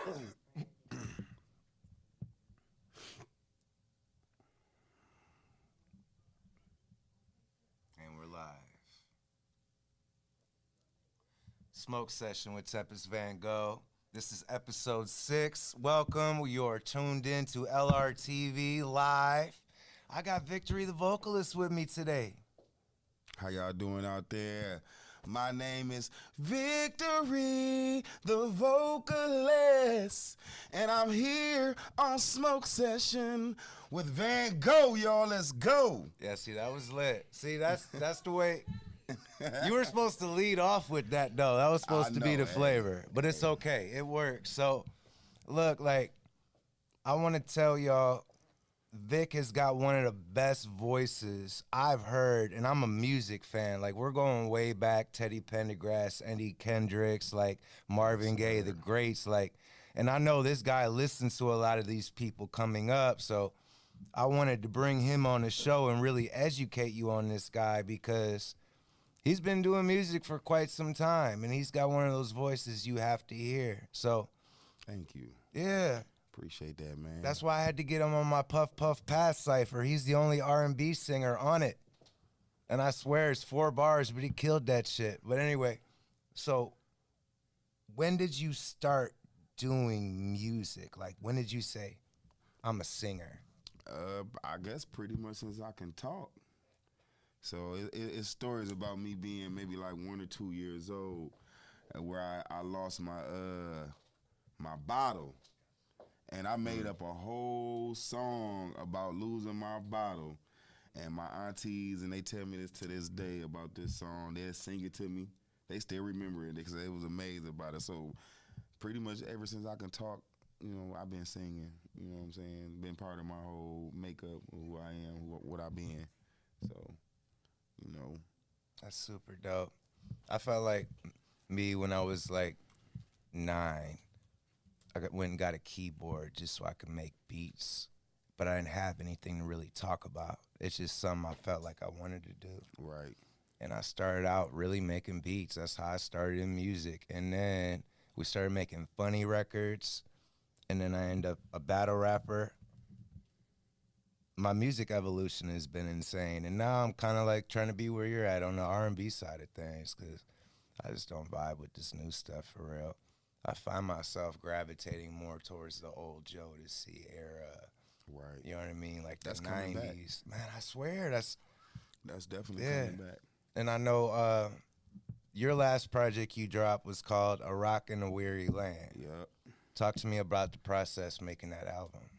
And we're live. Smoke Session with Tempest Van Gogh. This is episode 6. Welcome. You are tuned in to LRTV Live. I got Victory the vocalist with me today. How y'all doing out there? My name is Victory the vocalist, and I'm here on Smoke Session with Van Gogh, y'all. Let's go. Yeah, see, that was lit. See, that's the way. You were supposed to lead off with that, though. That was supposed to be the flavor. But it's okay. It works. So, look, like, I want to tell y'all, Vic has got one of the best voices I've heard, and I'm a music fan. Like, we're going way back, Teddy Pendergrass, Eddie Kendricks, like, Marvin Gaye, the greats, like, and I know this guy listens to a lot of these people coming up, so I wanted to bring him on the show and really educate you on this guy because he's been doing music for quite some time, and he's got one of those voices you have to hear. So, thank you. Yeah. Appreciate that, man. That's why I had to get him on my Puff Puff Pass cipher. He's the only R&B singer on it. And I swear it's 4 bars, but he killed that shit. But anyway, so when did you start doing music? Like, when did you say, I'm a singer? I guess pretty much since I can talk. So it's stories about me being maybe like 1 or 2 years old where I lost my bottle. And I made up a whole song about losing my bottle. And my aunties, and they tell me this to this day about this song. They'll sing it to me. They still remember it because they was amazed about it. So pretty much ever since I can talk, you know, I've been singing. You know what I'm saying? Been part of my whole makeup of who I am, what I've been. So, you know. That's super dope. I felt like me when I was like 9. I went and got a keyboard just so I could make beats, but I didn't have anything to really talk about. It's just something I felt like I wanted to do. Right. And I started out really making beats. That's how I started in music. And then we started making funny records, and then I ended up a battle rapper. My music evolution has been insane, and now I'm kind of like trying to be where you're at on the R&B side of things because I just don't vibe with this new stuff for real. I find myself gravitating more towards the old Jodeci era. Right. You know what I mean? Like that's the 90s. Back. Man, I swear that's definitely coming back. And I know your last project you dropped was called A Rock in a Weary Land. Yep. Talk to me about the process making that album.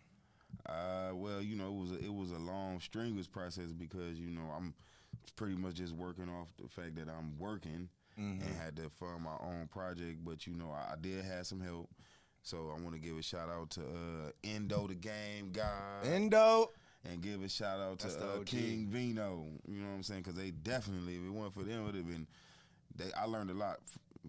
Well, you know, it was a long, strenuous process because, you know, I'm pretty much just working off the fact that I'm working. And had to fund my own project, but you know I did have some help, so I want to give a shout out to Endo the Game Guy, and give a shout out to King Vino. You know what I'm saying? Because they definitely, if it weren't for them, it would have been. I learned a lot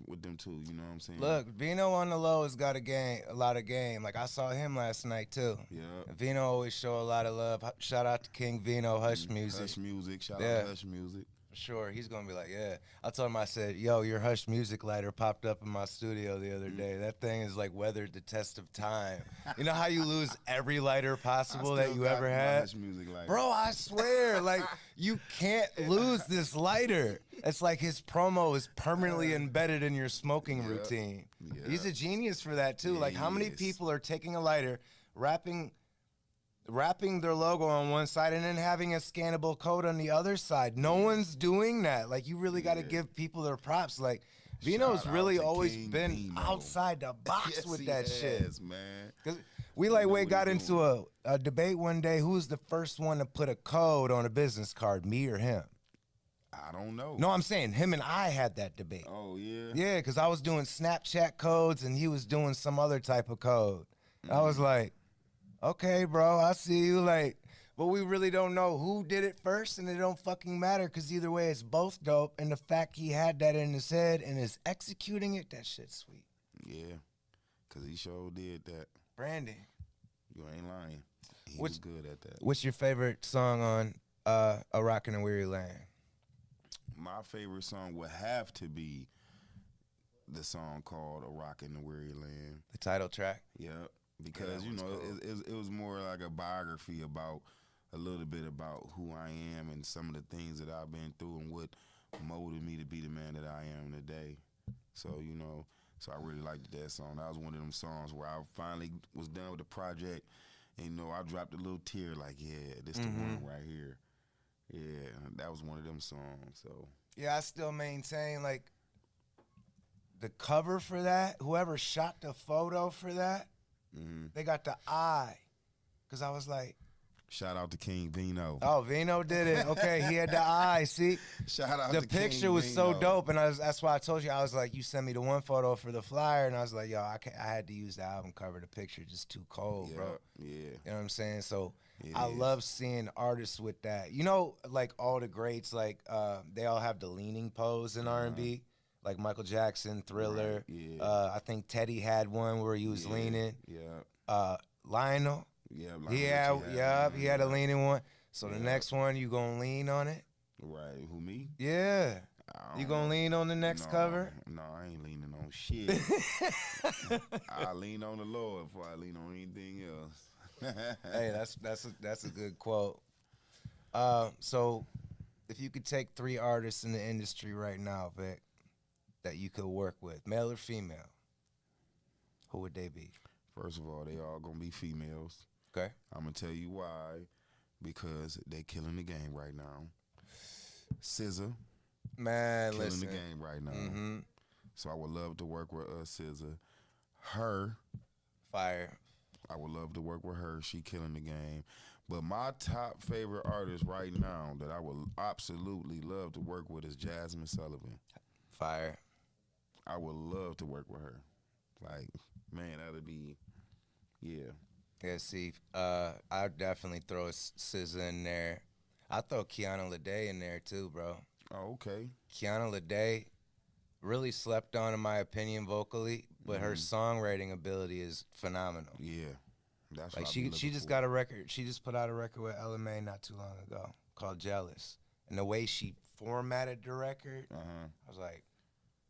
with them too. You know what I'm saying? Look, Vino on the low has got a lot of game. Like I saw him last night too. Yeah. Vino always show a lot of love. Shout out to King Vino, Hush Music. Hush Music. Shout out to Hush Music. For sure, he's gonna be like, yeah. I told him, I said, yo, your Hush Music lighter popped up in my studio the other day. That thing is like weathered the test of time. You know how you lose every lighter possible that you ever had? Hush Music lighter. Bro, I swear, like you can't lose this lighter. It's like his promo is permanently embedded in your smoking routine. Yeah. He's a genius for that too. Like how many people are taking a lighter, wrapping their logo on one side and then having a scannable code on the other side. No one's doing that. Like, you really got to give people their props. Like, Vino's really always been outside the box with that shit. Man. Because we lightweight got into a debate one day. Who was the first one to put a code on a business card, me or him? I don't know. No, I'm saying him and I had that debate. Oh, yeah? Yeah, because I was doing Snapchat codes and he was doing some other type of code. I was like, okay, bro, I see you. Like, but we really don't know who did it first, and it don't fucking matter because either way, it's both dope. And the fact he had that in his head and is executing it, that shit's sweet. Yeah, because he sure did that. Branding. You ain't lying. He was good at that. What's your favorite song on A Rock in a Weary Land? My favorite song would have to be the song called "A Rock in the Weary Land." The title track. Yep. Because you know cool. it was more like a biography about a little bit about who I am and some of the things that I've been through and what molded me to be the man that I am today. So you know, so I really liked that song. That was one of them songs where I finally was done with the project, and you know I dropped a little tear like, yeah, this the one right here. Yeah, that was one of them songs. So yeah, I still maintain like the cover for that. Whoever shot the photo for that. They got the eye, because I was like, shout out to King Vino. Oh, Vino did it. Okay, he had the eye. See, shout out the to picture King was Vino. so dope, and that's why I told you I was like, you sent me the one photo for the flyer, and I was like, yo, I had to use the album cover. The picture just too cold, bro. Yeah, you know what I'm saying? So I love seeing artists with that. You know, like all the greats, like they all have the leaning pose in R&B. Like Michael Jackson, Thriller. Right, I think Teddy had one where he was leaning. Yeah. Lionel. Yeah. Lionel he had a leaning one. So the next one, you gonna lean on it? Right. Who, me? Yeah. You gonna lean on the next cover? No, I ain't leaning on shit. I lean on the Lord before I lean on anything else. Hey, that's a good quote. So if you could take 3 artists in the industry right now, Vic, that you could work with, male or female, who would they be? First of all, they all gonna be females. Okay. I'm gonna tell you why. Because they killing the game right now. SZA, man, killing listen. the game right now. So I would love to work with SZA. Her, fire. I would love to work with her. She killing the game. But my top favorite artist right now that I would absolutely love to work with is Jasmine Sullivan. Fire. I would love to work with her. Like, man, that'd be, yeah. Yeah, see, I'd definitely throw SZA in there. I'd throw Kiana Lede in there too, bro. Oh, okay. Kiana Lede really slept on, in my opinion, vocally, but her songwriting ability is phenomenal. Yeah. That's like what she just got a record. She just put out a record with LMA not too long ago called Jealous. And the way she formatted the record, I was like,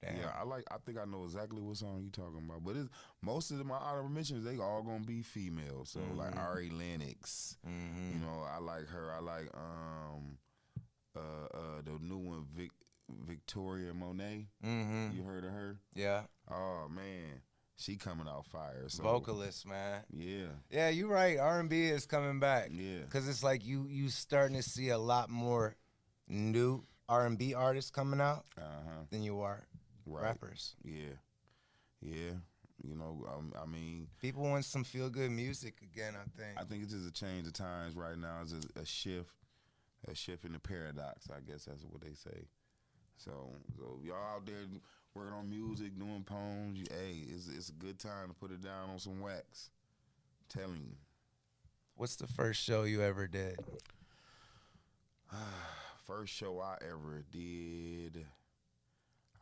damn. Yeah, I think I know exactly what song you talking about. But most of my honorable mentions, they all gonna be female. So like Ari Lennox, you know, I like her. I like the new one, Victoria Monet. You heard of her? Yeah. Oh man, she coming out fire. So, vocalist, man. Yeah. Yeah, you're right. R&B is coming back. Yeah. Because it's like you starting to see a lot more new R&B artists coming out than you are rappers. Yeah. Yeah. You know, I mean, people want some feel-good music again, I think. I think it's just a change of times right now. It's just a shift in the paradox, I guess that's what they say. So y'all out there working on music, doing poems, hey, it's a good time to put it down on some wax. I'm telling you. What's the first show you ever did? First show I ever did,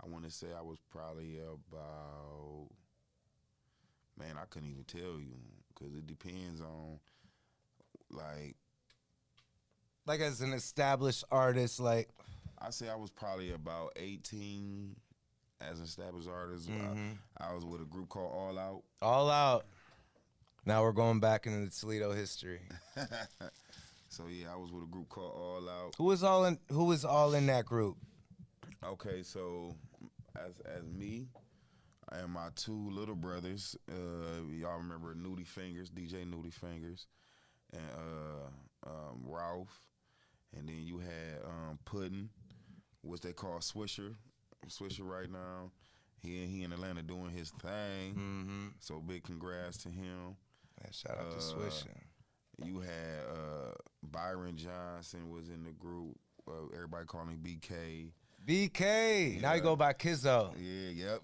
I want to say I was probably about, man, I couldn't even tell you because it depends on, like as an established artist, like. I say I was probably about 18 as an established artist. I was with a group called All Out. All Out. Now we're going back into the Toledo history. So yeah, I was with a group called All Out. Who was all in that group? Okay, so as me and my 2 little brothers, y'all remember Nudie Fingers, DJ Nudie Fingers, and Ralph, and then you had Puddin', which they call Swisher right now. He in Atlanta doing his thing. So big congrats to him. Man, shout out to Swisher. You had Byron Johnson was in the group. Everybody calling him BK. BK. Yeah. Now you go by Kizzo.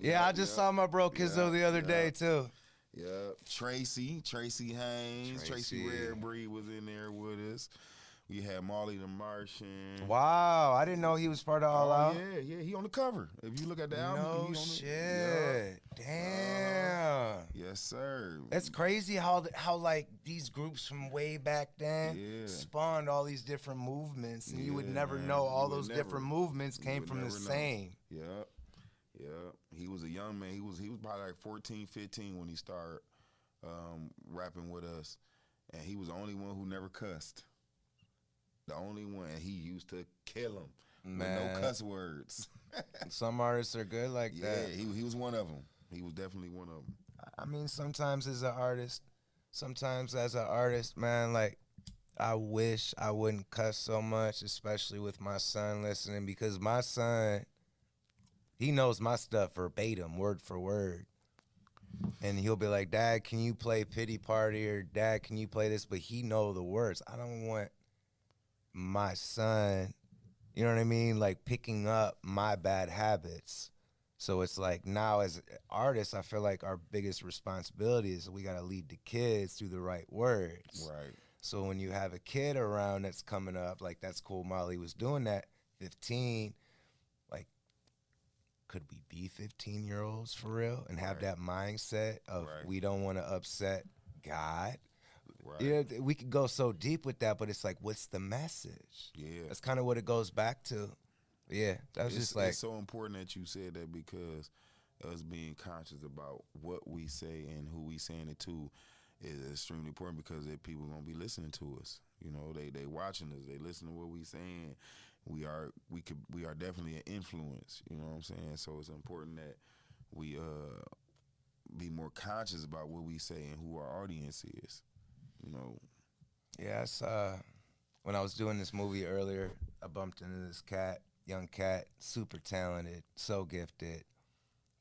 Yeah, I just saw my bro Kizzo the other day too. Yeah. Tracy Haynes, Tracy Rare Breed was in there with us. We had Marley the Martian. Wow, I didn't know he was part of All Out. Yeah, he on the cover. If you look at the album, no he on shit. Damn. Yes, sir. That's crazy how like these groups from way back then spawned all these different movements, and you would never know all those different movements came from the same. Yep. He was a young man. He was probably like 14, 15 when he started rapping with us, and he was the only one who never cussed. The only one, and he used to kill him with no cuss words. Some artists are good like that. Yeah, he was one of them. He was definitely one of them. I mean, sometimes as an artist, man, like, I wish I wouldn't cuss so much, especially with my son listening, because my son, he knows my stuff verbatim, word for word. And he'll be like, Dad, can you play Pity Party? Or Dad, can you play this? But he know the words. I don't want my son, you know what I mean, like picking up my bad habits. So it's like now as artists, I feel like our biggest responsibility is we got to lead the kids through the right words. Right. So when you have a kid around that's coming up, like that's cool, Molly was doing that, 15, like could we be 15-year-olds for real and have that mindset of we don't want to upset God? Right. Yeah, we could go so deep with that, but it's like, what's the message? Yeah. That's kind of what it goes back to. Yeah, that's just like. It's so important that you said that, because us being conscious about what we say and who we saying it to is extremely important, because people gonna be listening to us. You know, they watching us, they listen to what we saying. We are definitely an influence. You know what I'm saying? So it's important that we be more conscious about what we say and who our audience is. You know. Yes. When I was doing this movie earlier, I bumped into this young cat, super talented, so gifted,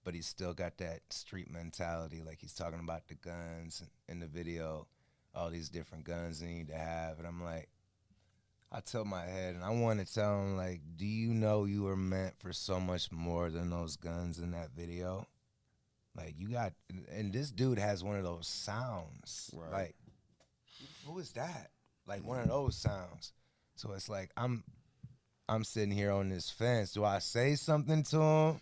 but he's still got that street mentality. Like he's talking about the guns in the video, all these different guns they need to have. And I'm like, I tilt my head and I want to tell him, like, do you know you were meant for so much more than those guns in that video? Like and this dude has one of those sounds. Right. Like, who is that? Like one of those sounds. So it's like I'm sitting here on this fence. Do I say something to him,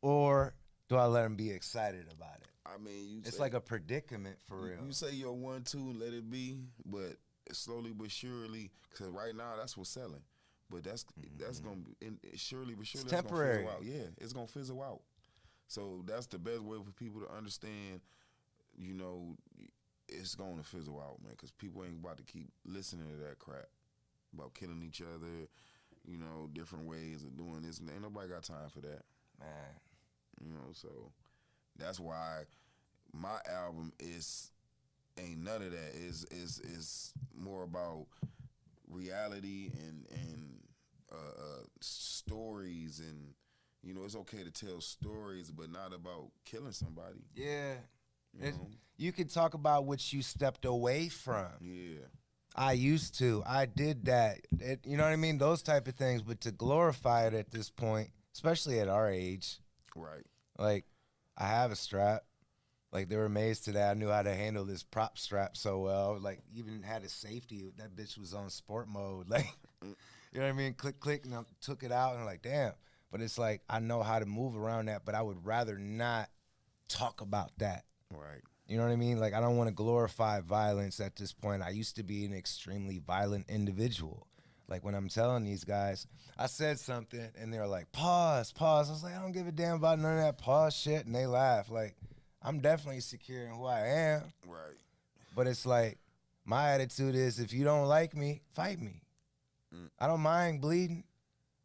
or do I let him be excited about it? I mean, it's like a predicament for real. You say your 1-2, let it be, but slowly but surely, because right now that's what's selling. But that's gonna be surely but surely it's temporary. Gonna fizzle out. Yeah, it's gonna fizzle out. So that's the best way for people to understand. You know, it's going to fizzle out, man, because people ain't about to keep listening to that crap about killing each other, you know, different ways of doing this. And ain't nobody got time for that. Man. You know, so that's why my album ain't none of that. Is more about reality and stories, and, you know, it's okay to tell stories, but not about killing somebody. Yeah. You could talk about what you stepped away from. Yeah. I used to. I did that. You know what I mean? Those type of things. But to glorify it at this point, especially at our age. Right. Like, I have a strap. Like, they were amazed today. I knew how to handle this prop strap so well. Like, even had a safety. That bitch was on sport mode. Like, you know what I mean? Click, click, and I took it out, and I'm like, damn. But it's like, I know how to move around that, but I would rather not talk about that. Right. You know what I mean? Like, I don't want to glorify violence at this point. I used to be an extremely violent individual. Like, when I'm telling these guys, I said something, and they're like, pause. I was like, I don't give a damn about none of that pause shit, and they laugh. Like, I'm definitely secure in who I am. Right. But it's like, my attitude is, if you don't like me, fight me. I don't mind bleeding.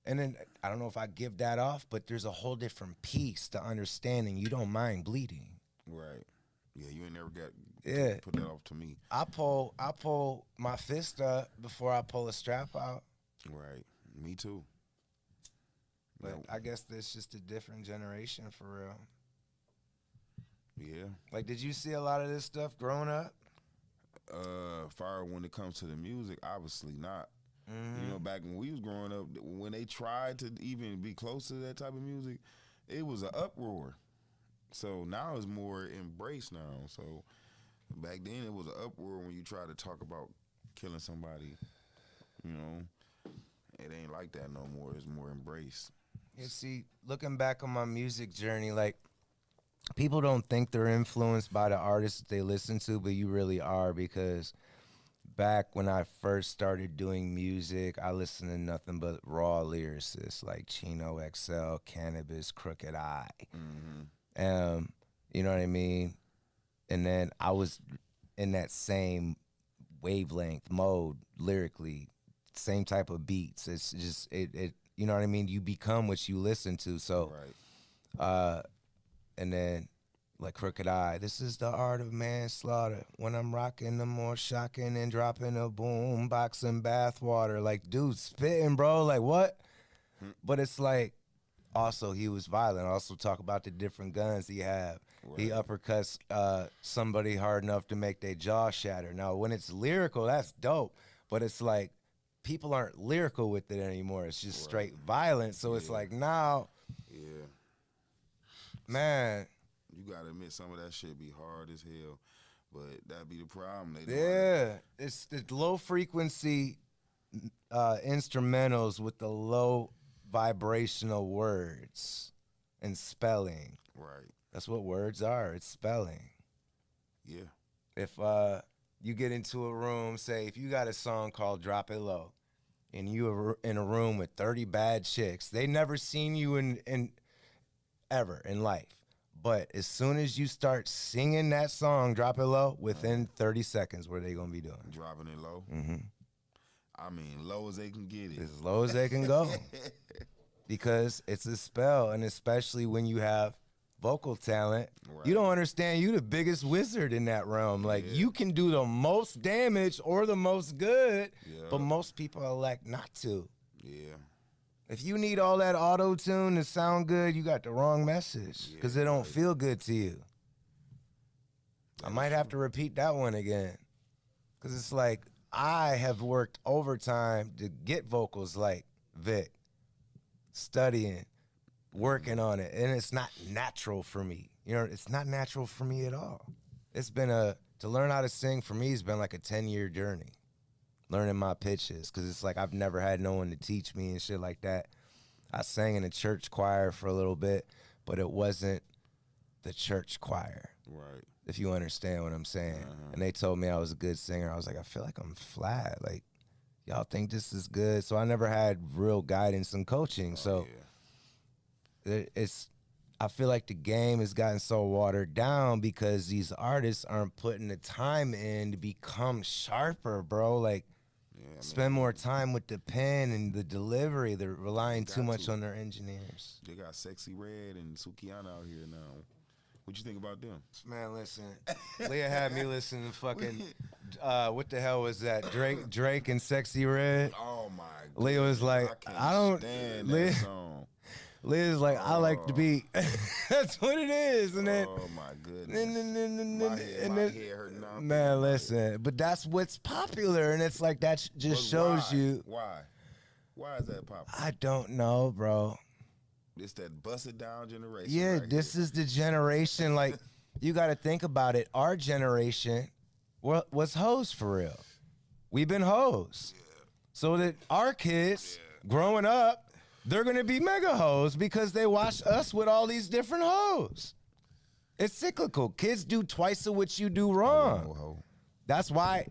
And then, I don't know if I give that off, but there's a whole different piece to understanding you don't mind bleeding. Right. Yeah, you ain't never got put that off to me. I pull my fist up before I pull a strap out. Right. Me too. But I guess that's just a different generation for real. Yeah. Like, did you see a lot of this stuff growing up? Fire when it comes to the music, obviously not. Mm-hmm. You know, back when we was growing up, when they tried to even be close to that type of music, it was an uproar. So now it's more embraced now. So back then it was an uproar when you try to talk about killing somebody. You know, it ain't like that no more. It's more embraced. You see, looking back on my music journey, like, people don't think they're influenced by the artists they listen to, but you really are, because back when I first started doing music, I listened to nothing but raw lyricists like Chino XL, Cannabis, Crooked Eye. You know what I mean? And then I was in that same wavelength mode lyrically, same type of beats. It's just it you know what I mean? You become what you listen to. So and then like Crooked Eye, this is the art of manslaughter. When I'm rocking the more shocking and dropping a boom box and bathwater. Like, dude, spitting, bro. Like, what? But it's like, also, he was violent. Also, talk about the different guns he have. He uppercuts somebody hard enough to make their jaw shatter. Now, when it's lyrical, that's dope. But it's like, people aren't lyrical with it anymore. It's just straight violence. So it's like, now, man. You gotta admit some of that shit be hard as hell, but that be the problem. It's the low frequency instrumentals with the low vibrational words and spelling. Right. That's what words are. It's spelling. Yeah. If you get into a room, say if you got a song called Drop It Low, and you are in a room with 30 bad chicks, they never seen you in ever in life. But as soon as you start singing that song, Drop It Low, within 30 seconds, what are they going to be doing? Dropping it low? I mean, low as they can get it. As low as they can go. Because it's a spell, and especially when you have vocal talent, you don't understand you the biggest wizard in that realm. Like, you can do the most damage or the most good, but most people elect not to. Yeah. If you need all that auto-tune to sound good, you got the wrong message because it don't feel good to you. I might have to repeat that one again because it's like I have worked overtime to get vocals like Vic, studying, working on it, and it's not natural for me. You know, it's not natural for me at all. It's been to learn how to sing for me has been like a 10-year journey. Learning my pitches, because it's like I've never had no one to teach me and shit like that. I sang in a church choir for a little bit, but it wasn't the church choir. Right. If you understand what I'm saying. And they told me I was a good singer. I was like, I feel like I'm flat. Like, y'all think this is good? So I never had real guidance and coaching. I feel like the game has gotten so watered down because these artists aren't putting the time in to become sharper, bro. Like, spend more time with the pen and the delivery. They're relying too much on their engineers. They got Sexy Red and Sukiyana out here now. What you think about them? Man, listen. Leah had me listening to fucking, what the hell was that? Drake and Sexy Red? Oh, my God. Leah was like, I don't stand that song. Leah's like, I like the beat. That's what it is. And then, oh, my goodness. My head hurt now. Man, listen. But that's what's popular. And it's like, that just shows you. Why? Why is that popular? I don't know, bro. It's that busted down generation. Yeah, right this here. is the generation. Like, you got to think about it. Our generation was hoes for real. We've been hoes. So that our kids growing up, they're going to be mega hoes because they watch us with all these different hoes. It's cyclical. Kids do twice of what you do wrong. That's why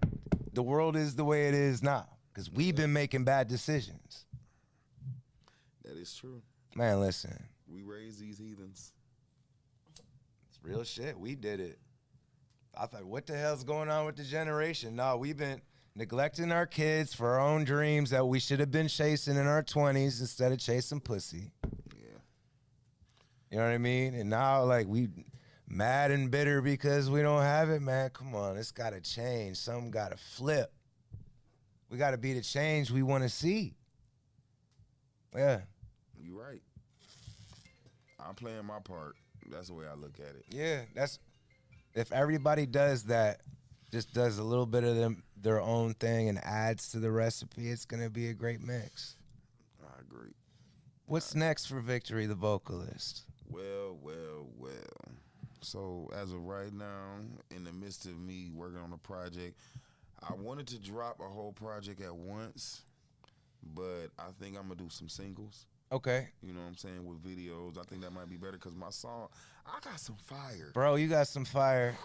the world is the way it is now, because we've been making bad decisions. That is true. Man, listen. We raised these heathens. It's real shit. We did it. I thought, what the hell's going on with the generation? No, we've been neglecting our kids for our own dreams that we should have been chasing in our 20s instead of chasing pussy. Yeah. You know what I mean? And now, like, we mad and bitter because we don't have it, man. Come on, it's got to change. Something got to flip. We got to be the change we want to see. Yeah. You're right. I'm playing my part. That's the way I look at it. Yeah, that's if everybody does that, just does a little bit of their own thing and adds to the recipe, it's going to be a great mix. I agree. What's next for Victory, the vocalist? Well. So, as of right now, in the midst of me working on a project, I wanted to drop a whole project at once, but I think I'm going to do some singles. Okay. You know what I'm saying? With videos. I think that might be better because my song, I got some fire. Bro, you got some fire.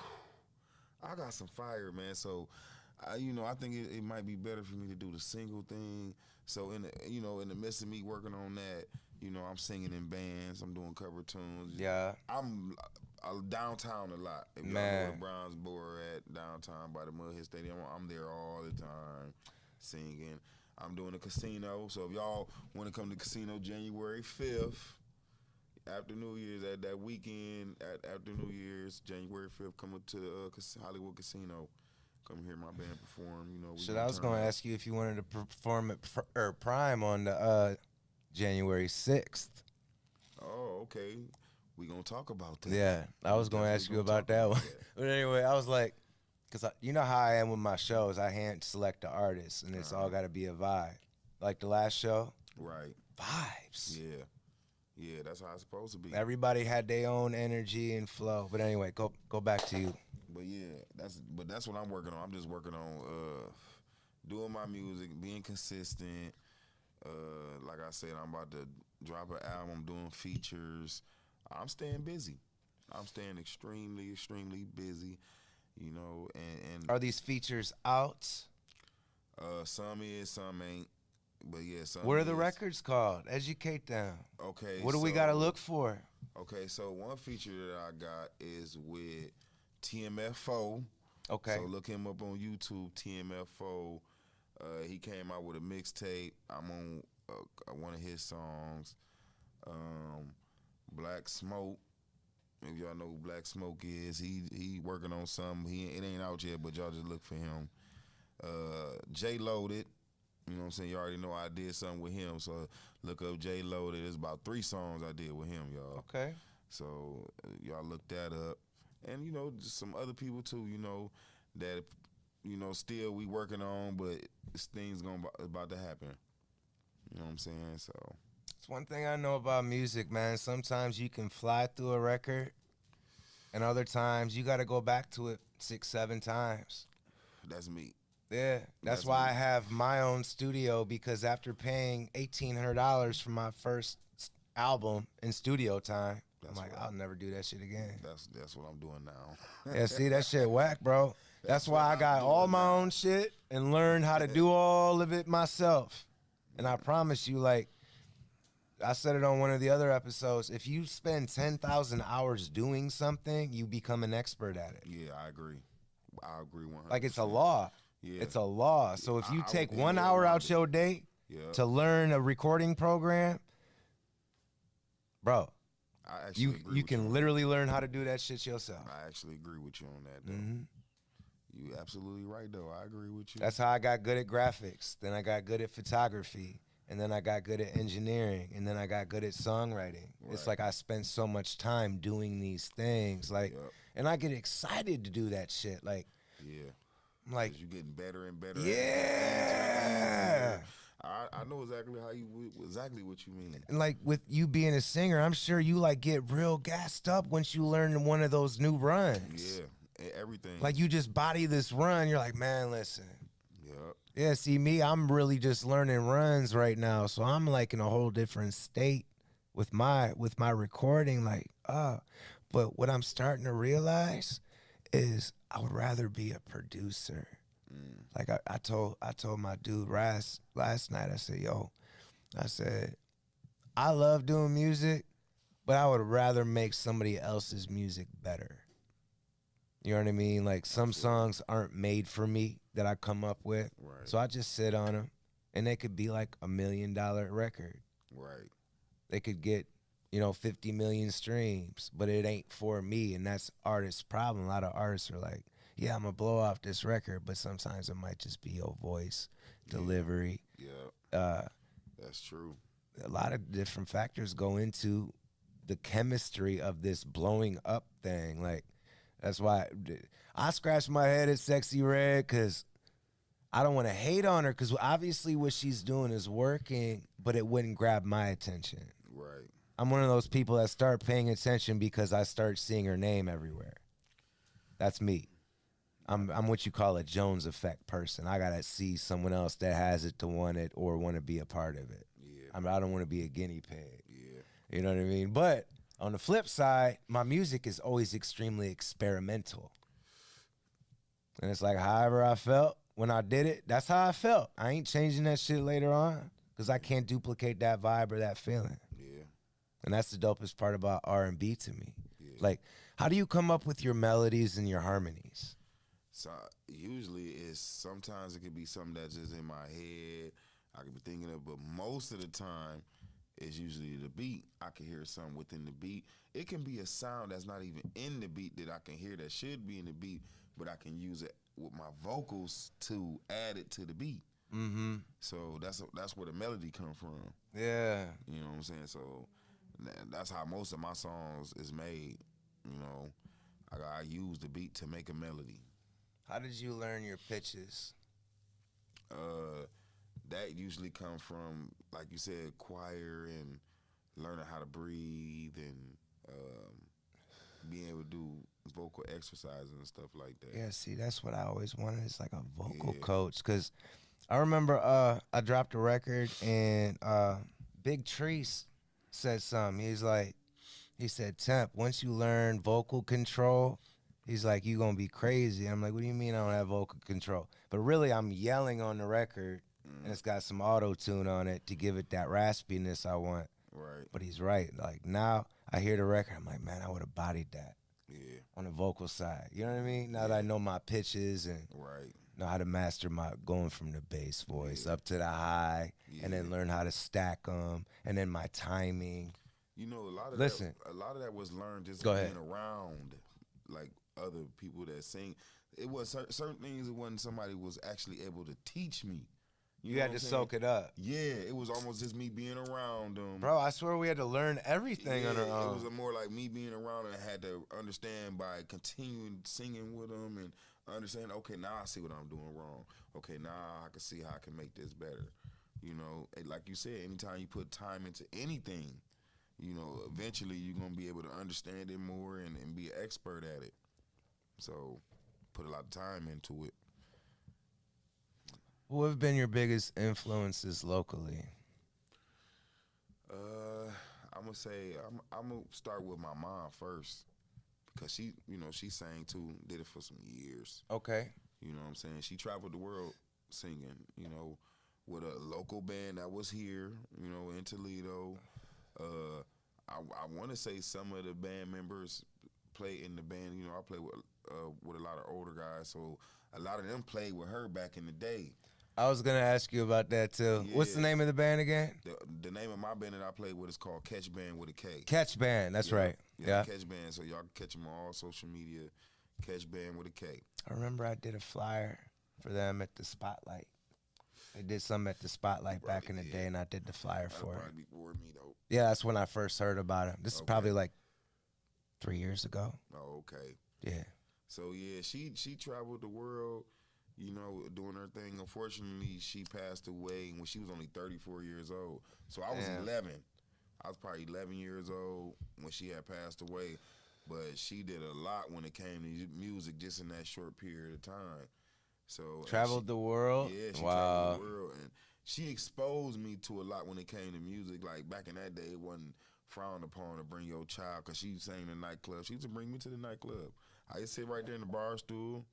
I got some fire, man. So I think it might be better for me to do the single thing. So in the midst of me working on that, I'm singing in bands. I'm doing cover tunes. Yeah. I'm downtown a lot. If y'all know where Brownsboro at, downtown by the Mudhead Stadium, I'm there all the time singing. I'm doing a casino. So if y'all want to come to casino January 5th, after New Year's, at that weekend, after New Year's, January 5th, come up to the Hollywood Casino. Come hear my band perform. I was going to ask you if you wanted to perform at Prime on the January 6th. Oh, okay. We gonna talk about that. Yeah, I was going to ask you about that one. But anyway, I was like, because you know how I am with my shows. I hand select the artists, and it's all got to be a vibe. Like the last show. Right. Vibes. Yeah. Yeah, that's how it's supposed to be. Everybody had their own energy and flow. But anyway, go back to you. But yeah, that's what I'm working on. I'm just working on doing my music, being consistent. Like I said, I'm about to drop an album, doing features. I'm staying busy. I'm staying extremely, extremely busy. And Are these features out? Some is, some ain't. But yeah, some. What are the records called? Educate them. Okay. What do we got to look for? Okay, so one feature that I got is with TMF4. Okay. So look him up on YouTube, TMF4. He came out with a mixtape. I'm on one of his songs, Black Smoke. If y'all know who Black Smoke is, he working on something. It ain't out yet, but y'all just look for him. J Loaded. You know what I'm saying? You already know I did something with him, so look up J Loaded. There's about 3 songs I did with him, y'all. Okay. So y'all look that up. And, just some other people too, that, still we working on, but this thing's about to happen. You know what I'm saying? So it's one thing I know about music, man. Sometimes you can fly through a record, and other times you got to go back to it 6, 7 times. That's me. Yeah, that's why I have my own studio, because after paying $1,800 for my first album in studio time, I'm like, I'll never do that shit again. That's what I'm doing now. Yeah, see, that shit whack, bro. That's why I got all my own shit and learned how to do all of it myself. And I promise you, like, I said it on one of the other episodes, if you spend 10,000 hours doing something, you become an expert at it. Yeah, I agree. I agree 100%. Like, it's a law. Yeah. It's a law. So if you take 1 hour out your day to learn a recording program, bro, you can literally learn how to do that shit yourself. I actually agree with you on that, though. Mm-hmm. You absolutely right, though. I agree with you. That's how I got good at graphics. Then I got good at photography. And then I got good at engineering. And then I got good at songwriting. Right. It's like I spent so much time doing these things. Like, and I get excited to do that shit. Like, yeah. Like, you're getting better and better. Yeah. I know exactly what you mean. And like with you being a singer, I'm sure you like get real gassed up once you learn one of those new runs. Yeah, everything. Like you just body this run, you're like, man, listen. Yep. Yeah, see me, I'm really just learning runs right now, so I'm like in a whole different state with my recording. Like, but what I'm starting to realize is I would rather be a producer. Like I told my dude last night, I said, I love doing music, but I would rather make somebody else's music better. You know what I mean? Like some songs aren't made for me that I come up with. Right. So I just sit on them, and they could be like $1 million record. Right. They could get, 50 million streams, but it ain't for me, and that's artists' problem. A lot of artists are like, yeah, I'm going to blow off this record, but sometimes it might just be your voice, delivery. Yeah, that's true. A lot of different factors go into the chemistry of this blowing up thing. Like, that's why I scratch my head at Sexy Red, because I don't want to hate on her, because obviously what she's doing is working, but it wouldn't grab my attention. Right. I'm one of those people that start paying attention because I start seeing her name everywhere. That's me. I'm what you call a Jones effect person. I gotta see someone else that has it to want it or want to be a part of it. Yeah. I don't want to be a guinea pig. Yeah. You know what I mean? But on the flip side, my music is always extremely experimental. And it's like, however I felt, when I did it, that's how I felt. I ain't changing that shit later on because I can't duplicate that vibe or that feeling. Yeah. And that's the dopest part about R&B to me. Yeah. Like, how do you come up with your melodies and your harmonies? So usually sometimes it could be something that's just in my head. I could be thinking of, but most of the time it's usually the beat. I can hear something within the beat. It can be a sound that's not even in the beat that I can hear that should be in the beat, but I can use it with my vocals to add it to the beat. Mm-hmm. So that's where the melody come from. Yeah. You know what I'm saying? So that's how most of my songs is made. You know, I use the beat to make a melody. How did you learn your pitches? That usually come from, like you said, choir and learning how to breathe and being able to do vocal exercises and stuff like that. Yeah, see, that's what I always wanted. It's like a vocal Yeah. coach. Because I remember I dropped a record and Big Treese said something. He said, Temp, once you learn vocal control, he's like, you going to be crazy. I'm like, what do you mean I don't have vocal control? But really, I'm yelling on the record, and it's got some auto-tune on it to give it that raspiness I want. Right. But he's right. Like, now I hear the record, I'm like, man, I would have bodied that. Yeah. On the vocal side. You know what I mean? Now that I know my pitches and Right. know how to master my going from the bass voice up to the high, and then learn how to stack them, and then my timing. You know, a lot of that was learned just Go being ahead. around like other people that sing. It was certain things. It wasn't somebody was actually able to teach me. You had to soak it up. Yeah, it was almost just me being around them. Bro, I swear we had to learn everything on our own. It was more like me being around and I had to understand by continuing singing with them and understand, okay, now I see what I'm doing wrong. Okay, now I can see how I can make this better. You know, like you said, anytime you put time into anything, you know, eventually you're going to be able to understand it more and be an expert at it. So, put a lot of time into it. Who have been your biggest influences locally? I'm gonna say I'm gonna start with my mom first because she sang too, did it for some years. Okay. You know what I'm saying? She traveled the world singing, you know, with a local band that was here, you know, in Toledo. I want to say some of the band members play in the band. You know, I play with a lot of older guys, so a lot of them played with her back in the day. I was gonna ask you about that too. Yeah. What's the name of the band again? The name of my band that I played with is called Catch Band with a K. Catch Band. That's right. Yeah. Catch Band. So y'all can catch them on all social media. Catch Band with a K. I remember I did a flyer for them at the Spotlight. They did something at the Spotlight back in the day, and I did the flyer for it. Probably before me though. Yeah, that's when I first heard about it. This is probably like 3 years ago. Oh, okay. Yeah. So yeah, she traveled the world, you know, doing her thing. Unfortunately, she passed away when she was only 34 years old. So I was 11. I was probably 11 years old when she had passed away. But she did a lot when it came to music just in that short period of time. So Traveled the world? Yeah, she wow. traveled the world. And she exposed me to a lot when it came to music. Like back in that day, it wasn't frowned upon to bring your child because she sang in the nightclub. She used to bring me to the nightclub. I used to sit right there in the bar stool,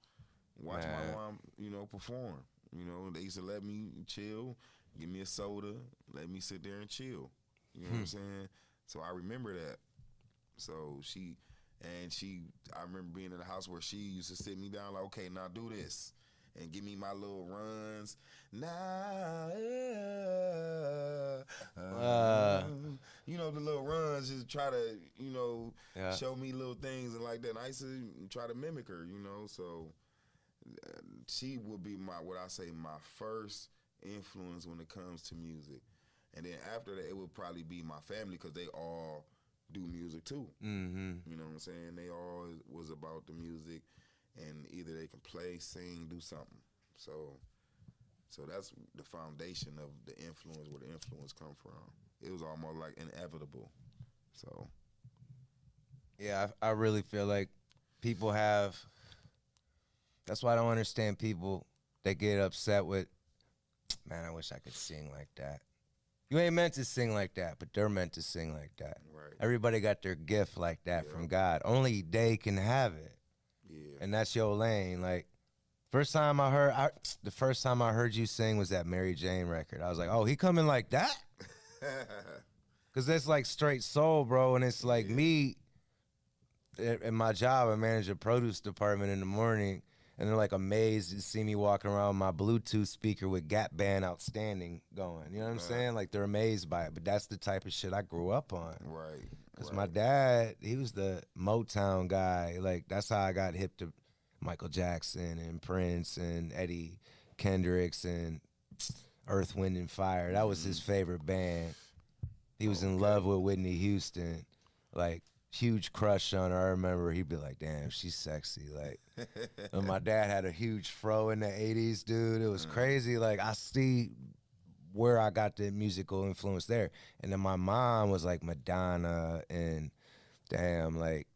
watch my mom, you know, perform. You know, they used to let me chill, give me a soda, let me sit there and chill. You know what I'm saying? So I remember that. So I remember being in the house where she used to sit me down like, okay, now do this. And give me my little runs. Now, you know, the little runs, just try to, you know, show me little things and like that. And I used to try to mimic her, you know. So she would be my first influence when it comes to music. And then after that, it would probably be my family because they all do music too. Mm-hmm. You know what I'm saying? They all was about the music. And either they can play, sing, do something. So that's the foundation of the influence, where the influence come from. It was almost like inevitable. So yeah, I really feel like people have. That's why I don't understand people that get upset with, man, I wish I could sing like that. You ain't meant to sing like that, but they're meant to sing like that. Right. Everybody got their gift like that from God. Only they can have it. Yeah. And that's your lane. Like, The first time I heard you sing was that Mary Jane record. I was like, oh, he coming like that? Because that's like straight soul, bro. And it's like me, in my job, I manage a produce department in the morning, and they're like amazed to see me walking around with my Bluetooth speaker with Gap Band Outstanding going. You know what I'm saying? Like, they're amazed by it. But that's the type of shit I grew up on. Right. Because my dad, he was the Motown guy. Like, that's how I got hip to Michael Jackson and Prince and Eddie Kendricks and Earth, Wind, and Fire. That was his favorite band. He was in love with Whitney Houston. Like, huge crush on her. I remember he'd be like, damn, she's sexy. Like, and my dad had a huge fro in the 80s, dude. It was crazy. Like, I see where I got the musical influence there. And then my mom was like Madonna and damn, like,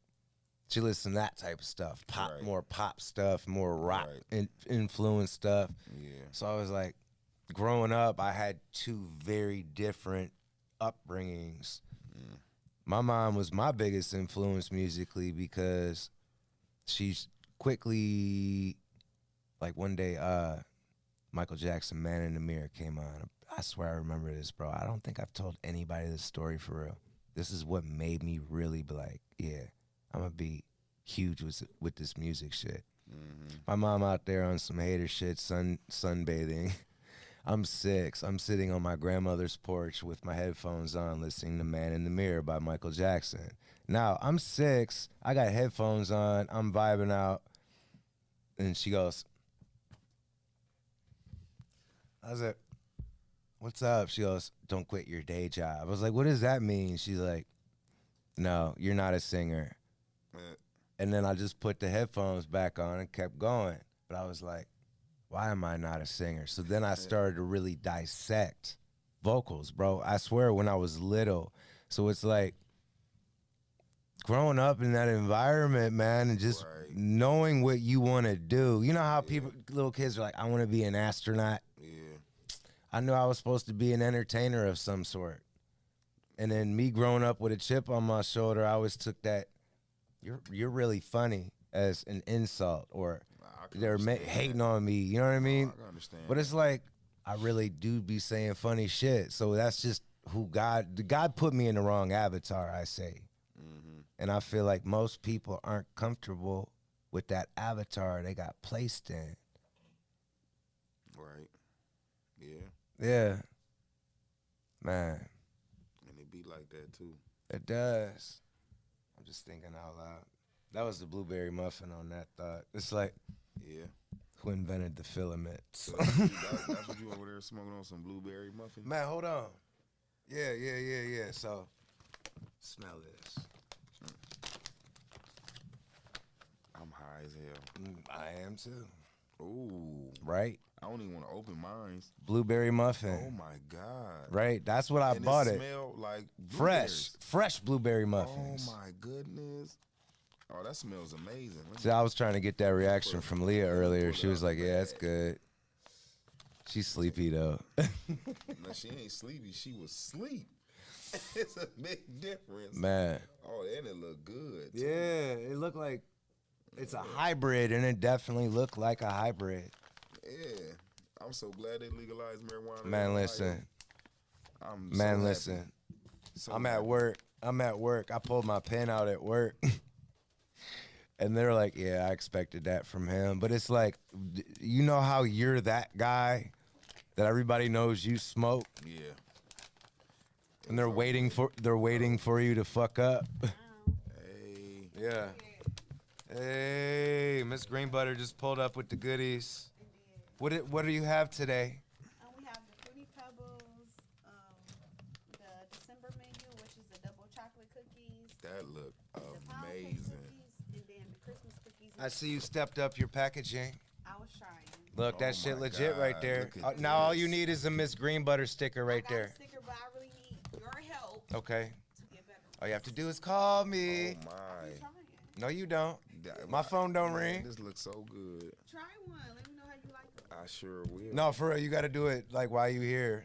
she listened to that type of stuff. More pop stuff, more rock influence stuff. Yeah. So I was like, growing up, I had two very different upbringings. My mom was my biggest influence musically because she's quickly, like one day, Michael Jackson, Man in the Mirror came on. I swear I remember this, bro. I don't think I've told anybody this story for real. This is what made me really be like, yeah, I'm going to be huge with this music shit. My mom out there on some hater shit, sunbathing. I'm 6. I'm sitting on my grandmother's porch with my headphones on listening to Man in the Mirror by Michael Jackson. Now, I'm 6. I got headphones on. I'm vibing out. And she goes, I was like, what's up? She goes, don't quit your day job. I was like, what does that mean? She's like, no, you're not a singer. And then I just put the headphones back on and kept going. But I was like, why am I not a singer? So then I started to really dissect vocals, bro. I swear when I was little. So it's like growing up in that environment, man, and just knowing what you want to do. You know how little kids are like, I want to be an astronaut. Yeah. I knew I was supposed to be an entertainer of some sort. And then me growing up with a chip on my shoulder, I always took that, you're really funny as an insult, or they're hating on me, you know what I mean? I understand. But it's like, I really do be saying funny shit. So that's just who God put me in the wrong avatar, I say. And I feel like most people aren't comfortable with that avatar they got placed in. Right. Yeah. Yeah. Man. And it be like that too. It does. I'm just thinking out loud. That was the blueberry muffin on that thought. It's like, yeah, who invented the filament? So that's what you over there smoking on, some blueberry muffin? Man, hold on. Yeah. So, smell this. I'm high as hell. I am too. Ooh. Right? I don't even want to open mine. Blueberry muffin. Oh my God. Right? That's what I bought it. Smell like fresh blueberry muffins. Oh my goodness. Oh, that smells amazing. See, I was trying to get that reaction from Leah earlier. She was like, yeah, it's good. She's sleepy though. No, she ain't sleepy. She was asleep. It's a big difference. Man. Oh, and it looked good too. Yeah, it looked like it's a hybrid, and it definitely looked like a hybrid. Yeah. I'm so glad they legalized marijuana. Man, listen. Listen. So I'm at work. I pulled my pen out at work. And they're like, yeah, I expected that from him. But it's like, you know how you're that guy that everybody knows you smoke? Yeah. And they're waiting for you to fuck up. Hey. Yeah. Hey, Miss Greenbutter just pulled up with the goodies. What do you have today? We have the Fruity Pebbles, the December menu, which is the double chocolate cookies. That look the amazing. Cookies, and then the Christmas cookies. I see you stepped up your packaging. I was trying. Look, that shit legit God, right there. Now all you need is a Miss Greenbutter sticker right there. I got a sticker, but I really need your help. Okay. To get better. All you have to do is call me. Oh my. I'm trying. No, you don't. My phone don't ring. This looks so good. Try one. Let me know how you like it. I sure will. No, for real, you got to do it like while you here.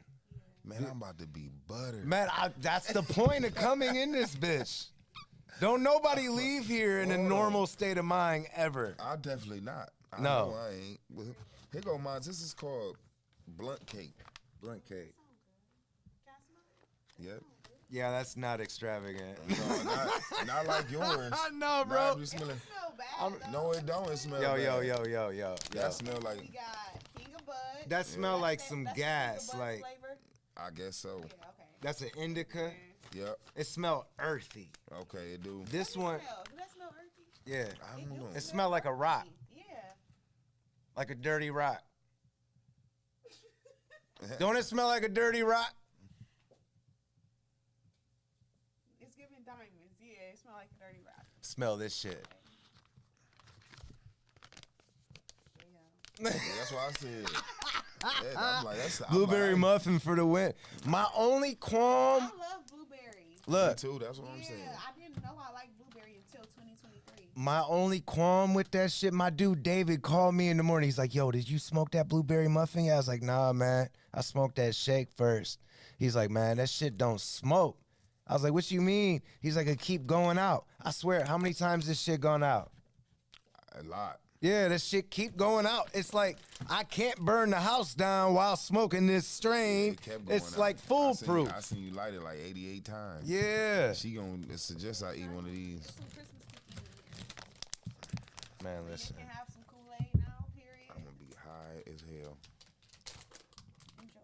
Man, I'm about to be buttered. Man, that's the point of coming in this bitch. Don't nobody leave here in a normal state of mind ever. I definitely not. I No. know I ain't. But here go mine. This is called blunt cake. Blunt cake. Can I smell it? Yep. Yeah, that's not extravagant. No, not like yours. I know, bro. Nah, it be It smelling. don't smell bad. No, it don't. It smell Yo, bad. yo. That smell like. We got King of Bud. That smell like That's some the King of gas. Bud Like flavor. I guess so. Yeah, okay. that's an indica. Yep. It smell earthy. Okay, it do. This one, Do that smell earthy? yeah, I don't know. it smell like a rock, Yeah. like a dirty rock. Don't it smell like a dirty rock? It's giving diamonds. Yeah, it smells like a dirty rock. Smell this shit. Yeah. Yeah, that's what I said. Yeah, I'm like, that's Blueberry I'm like, muffin for the win. My only qualm. I love blueberry. Me Look, too. That's what I'm saying. Yeah, I didn't know I liked blueberry until 2023. my only qualm with that shit, my dude David called me in the morning. He's like, yo, did you smoke that blueberry muffin? Yeah, I was like, nah, man. I smoked that shake first. He's like, man, that shit don't smoke. I was like, what you mean? He's like, it keep going out. I swear, how many times this shit gone out? A lot. Yeah, this shit keep going out. It's like, I can't burn the house down while smoking this strain. It kept going It's out. like foolproof. I seen you light it like 88 times. Yeah. She gonna suggest I eat one of these. Some Christmas cookies. Man, You listen. can have some Kool-Aid now, period. I'm gonna be high as hell. Enjoy.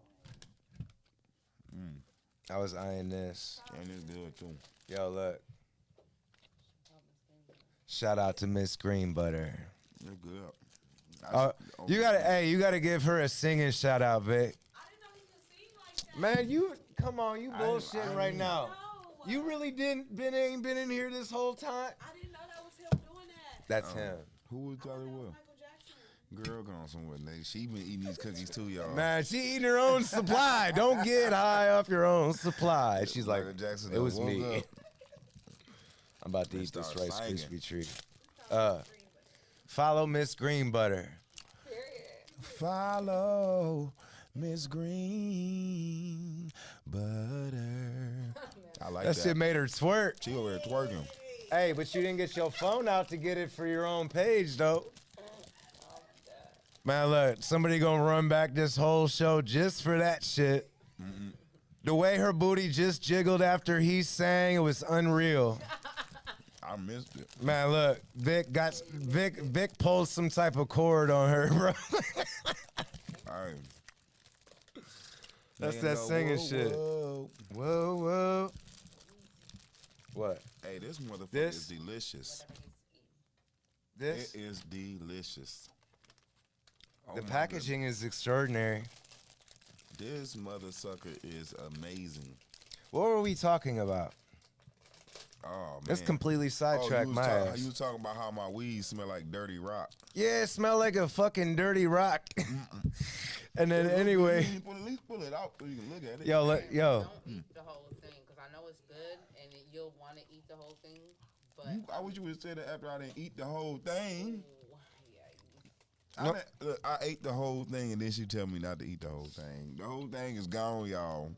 I was eyeing this. And it's good too. Yo, look. Shout out to Miss Green Butter. It's good. You gotta give her a singing shout out, Vic. I didn't know he could sing like that. Man, come on, you bullshitting right now. No. You really ain't been in here this whole time? I didn't know that was him doing that. That's him. Who was I thought Charlie that was Will? Michael Jackson. Girl, go on somewhere. She been eating these cookies too, y'all. Man, she eating her own supply. Don't get high off your own supply. She's like, Michael Jackson it was woke me. up. I'm about to And eat this start Rice singing. Krispie treat. Follow Miss Green Butter. Follow Miss Green Butter. I like That that. shit made her twerk. She over there twerking. Hey, but you didn't get your phone out to get it for your own page, though. Man, look, somebody gonna run back this whole show just for that shit. The way her booty just jiggled after he sang, it was unreal. I missed it. Man, look, Vic pulled some type of cord on her, bro. All right. That's Nigga that go, singing whoa, shit. whoa. Whoa. What? Hey, this motherfucker This? is delicious. This? It is delicious. Oh The my packaging is extraordinary. goodness. This mother sucker is amazing. What were we talking about? Oh man. That's completely sidetracked my ass. You was talking about how my weed smell like dirty rock. Yeah, it smelled like a fucking dirty rock. And then anyway, At least pull it out so you can look at it. yo, Don't eat the whole thing because I know it's good and you'll want to eat the whole thing. But I wish you would have said that after I didn't eat the whole thing. yeah, Nope. Look, I ate the whole thing and then she tell me not to eat the whole thing. The whole thing is gone, y'all.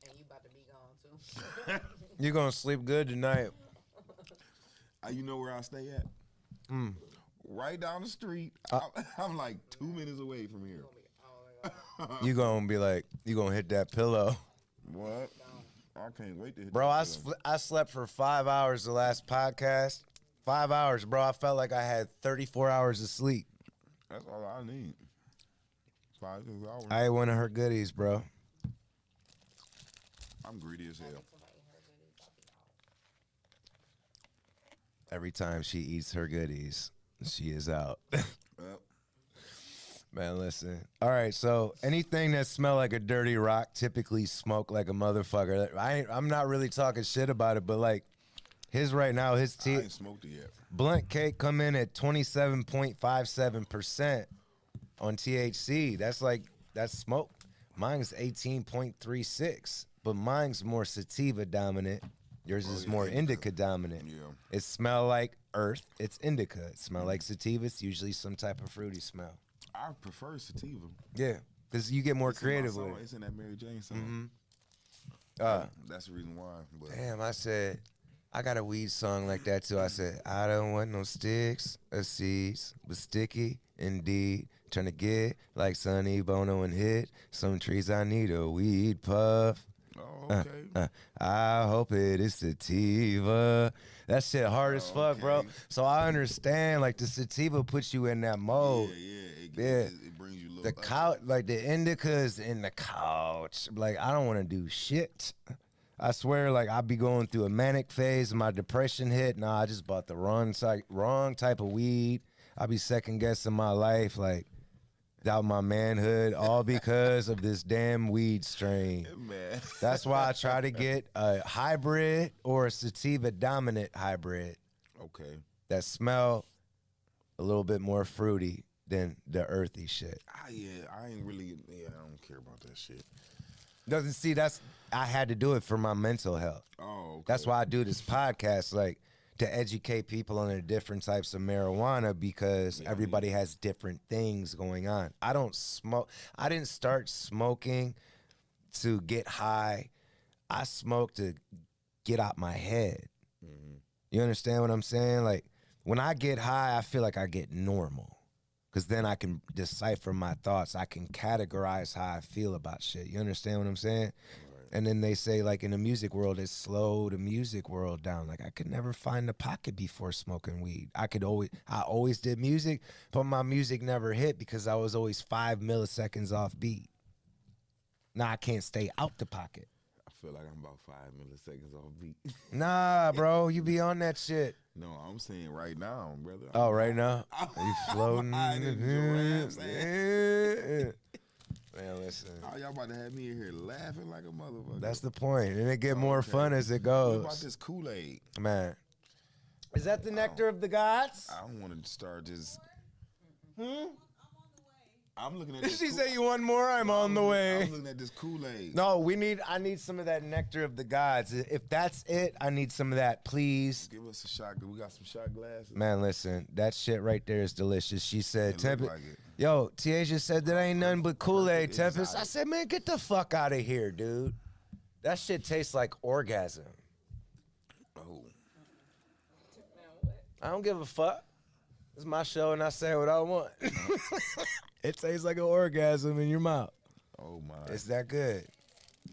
and you about to be gone too. you're gonna sleep good tonight. You know where I stay at? Right down the street. I'm like 2 minutes away from here. Oh my God. You gonna be like, you gonna hit that pillow. What? I can't wait to hit Bro, that pillow. I slept for 5 hours the last podcast. 5 hours, bro. I felt like I had 34 hours of sleep. That's all I need. 5 6 hours. I ate one of her goodies, bro. I'm greedy as hell. Somebody heard it, I'll be out. Every time she eats her goodies, she is out. Well, Man, listen. All right, so anything that smell like a dirty rock typically smoke like a motherfucker. I'm not really talking shit about it, but like his right now, his I tea ain't smoked it yet. blunt cake come in at 27.57% on THC. That's smoke. Mine's 18.36, but mine's more sativa dominant. Yours is yeah, more indica. indica dominant. Yeah. It smell like earth. It's indica. It smell like sativa. It's usually some type of fruity smell. I prefer sativa. Yeah, because you get more It's in my creative song. with it. It's in that Mary Jane song. Uh, That's the reason why. But damn, I said I got a weed song like that too. I said, I don't want no sticks or seeds, but sticky indeed. Trying to get like Sonny Bono and hit some trees. I need a weed puff. Oh, okay. I hope it is sativa. That shit hard as fuck, bro. Okay. So I understand, like the sativa puts you in that mode. It brings you a little. The couch, like the indica's in the couch. Like I don't want to do shit. I swear, like I be going through a manic phase. My depression hit. Nah, I just bought the wrong type of weed. I be second guessing my life, like doubt my manhood, all because of this damn weed strain. Man. That's why I try to get a hybrid or a sativa dominant hybrid. Okay. That smell a little bit more fruity than the earthy shit. I ain't really. Yeah, I don't care about that shit. Doesn't see I had to do it for my mental health. Oh, okay. That's why I do this podcast, like to educate people on the different types of marijuana because everybody has different things going on. I don't smoke. I didn't start smoking to get high. I smoke to get out my head. Mm-hmm. You understand what I'm saying? Like when I get high, I feel like I get normal. Because then I can decipher my thoughts. I can categorize how I feel about shit. You understand what I'm saying? Right. And then they say, like, in the music world, it's slow the music world down. Like, I could never find the pocket before smoking weed. I always did music, but my music never hit because I was always 5 milliseconds off beat. Now I can't stay out the pocket. I feel like I'm about 5 milliseconds off beat. Nah, bro, you be on that shit. No, I'm saying right now, brother. Oh, right now? Are you floating? Man, listen. Oh, y'all about to have me in here laughing like a motherfucker. That's the point. And it get more fun as it goes. What about this Kool-Aid? Man. Is that the nectar of the gods? I don't want to start just... I'm on the way. I'm looking at this. She said you want more? I'm on the way. I'm looking at this Kool-Aid. No, I need some of that nectar of the gods. If that's it, I need some of that, please. Give us a shot. We got some shot glasses. Man, listen, that shit right there is delicious. She said, Tempest. Like it. Yo, Tiaja said that ain't nothing but Kool-Aid, Tempest. I said, man, get the fuck out of here, dude. That shit tastes like orgasm. Oh. I don't give a fuck. It's my show and I say what I want. It tastes like an orgasm in your mouth. Oh, my. It's that good.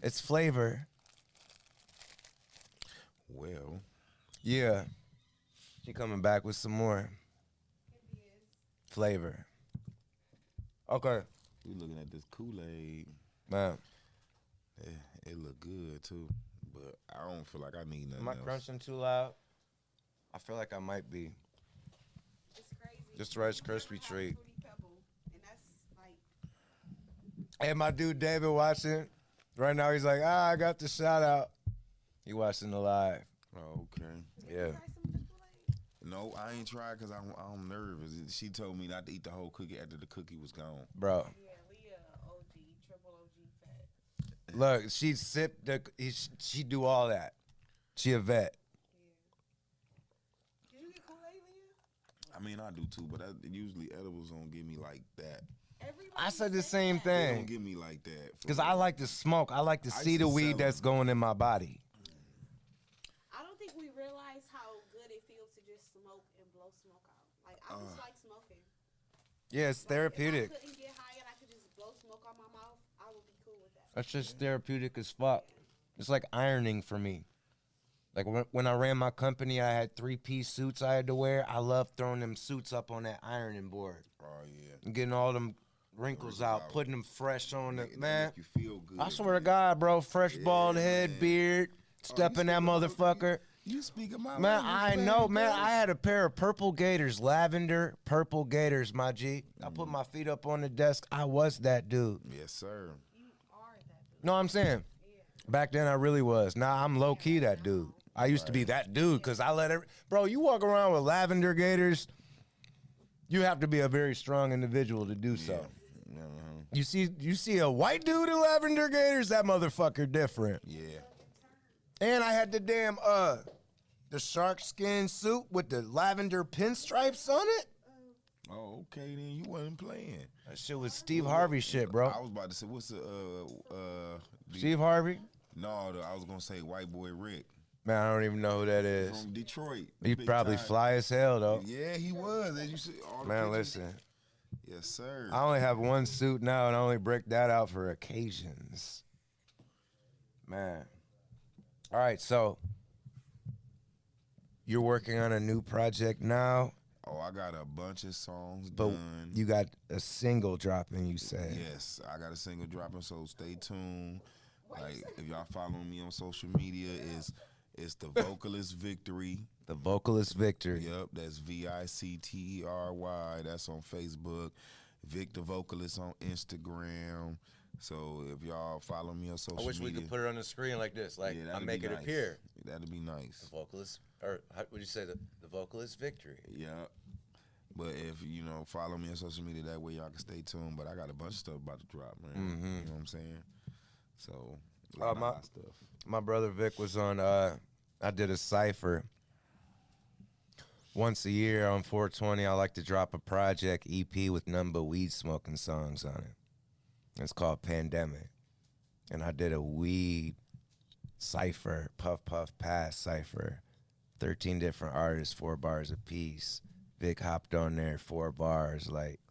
It's flavor. Well. Yeah. She coming back with some more. Flavor. Okay. We looking at this Kool-Aid. Man. It look good, too. But I don't feel like I need nothing Am I else. crunching too loud? I feel like I might be. It's crazy. Just Rice Krispie treat. Fruity Pebble, and that's like Hey, my dude David watching. Right now he's like, I got the shout out. He watching the live. Oh, okay. Yeah. try some of the Kool-Aid? No, I ain't tried because I'm nervous. She told me not to eat the whole cookie after the cookie was gone. Bro. Yeah, Leah, OG, triple OG fat. Look, she do all that. She a vet. Did you get Kool-Aid, Leah? I mean, I do too, but usually edibles don't give me like that. Everybody I said the says same that. They don't thing. give me like that. Because I like to smoke. I like to I see used the to weed sell that's them. going in my body. I don't think we realize how good it feels to just smoke and blow smoke out. Like, I just like smoking. Yeah, it's Like, therapeutic. if I couldn't get high and I could just blow smoke out my mouth, I would be cool with that. That's just therapeutic as fuck. It's like ironing for me. Like when I ran my company, I had 3-piece suits I had to wear. I loved throwing them suits up on that ironing board. Oh, yeah. And getting all them wrinkles out, putting them fresh on the man. Make you feel good. I swear to God, bro, fresh bald head, man. beard, step in that motherfucker. You speaking my Man, I language, know, man. bro. I had a pair of purple gators, lavender purple gators, my G. I put my feet up on the desk. I was that dude. Yes, sir. You are that dude. No, I'm saying. Back then, I really was. Now, I'm low-key that dude. I used to be that dude because I let Bro, you walk around with lavender gators, you have to be a very strong individual to do so. You see a white dude in lavender gators, that motherfucker different. Yeah. And I had the damn, the shark skin suit with the lavender pinstripes on it. Oh, okay, then you wasn't playing. That shit was Steve Harvey shit, bro. I was about to say, what's the Steve Harvey? No, I was gonna say White Boy Rick. Man, I don't even know who that is. From Detroit. He Big probably time. fly as hell, though. Yeah, he was. As you see, all the Man, pictures. listen. Yes, sir. I only have one suit now, and I only break that out for occasions. Man. All right, so you're working on a new project now, Oh, I got a bunch of songs but done. you got a single dropping, you said. Yes, I got a single dropping, so stay tuned. Like, if y'all follow me on social media, it's the Vocalist Victory. The Vocalist Victory. Yep, that's VICTERY. That's on Facebook. Vic the Vocalist on Instagram. So if y'all follow me on social media. I wish we could put it on the screen like this, like I that'd make be it nice. appear. That'd be nice. The Vocalist, or how would you say the Vocalist Victory? Yeah. But if, follow me on social media, that way y'all can stay tuned. But I got a bunch of stuff about to drop, man. Mm-hmm. You know what I'm saying? So, a lot of stuff. My brother Vic was on, I did a cypher. Once a year on 420, I like to drop a project EP with none but weed smoking songs on it. It's called Pandemic. And I did a weed cypher, Puff Puff Pass cypher. 13 different artists, 4 bars apiece. Vic hopped on there, 4 bars. Like,